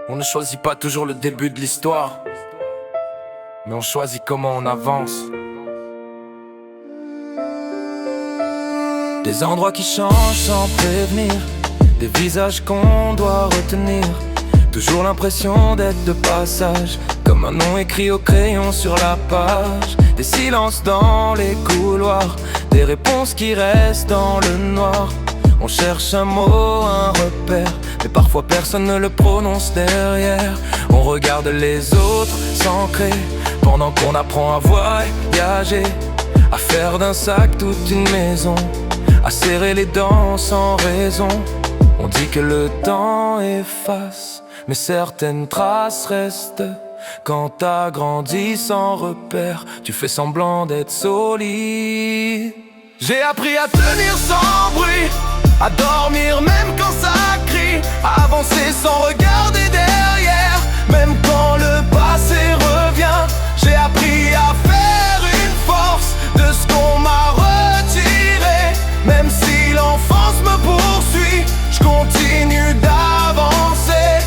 On ne choisit pas toujours le début de l'histoire, mais on choisit comment on avance. Des endroits qui changent sans prévenir, des visages qu'on doit retenir. Toujours l'impression d'être de passage, comme un nom écrit au crayon sur la page. Des silences dans les couloirs, des réponses qui restent dans le noir. On cherche un mot, un repère, mais parfois personne ne le prononce derrière. On regarde les autres s'ancrer, pendant qu'on apprend à voyager, à faire d'un sac toute une maison, à serrer les dents sans raison. On dit que le temps efface, mais certaines traces restent. Quand t'as grandi sans repère, tu fais semblant d'être solide. J'ai appris à tenir sans bruit, à dormir même quand ça crie, à avancer sans regarder derrière, même quand le passé revient. J'ai appris à faire une force de ce qu'on m'a retiré. Même si l'enfance me poursuit, je continue d'avancer.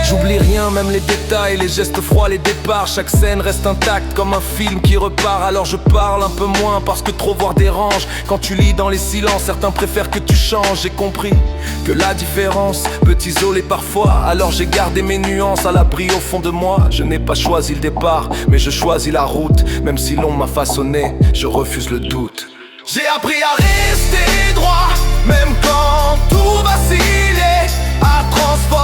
J'oublie rien, même les détails, les gestes froids, les départs. Chaque scène reste intacte comme un film qui repart. Alors je parle un peu moins parce que trop voir dérange. Quand tu lis dans les silences, certains préfèrent que tu changes. J'ai compris que la différence peut t'isoler parfois. Alors j'ai gardé mes nuances à l'abri au fond de moi. Je n'ai pas choisi le départ, mais je choisis la route. Même si l'on m'a façonné, je refuse le doute. J'ai appris à rester droit, même quand tout vacillait, à transformer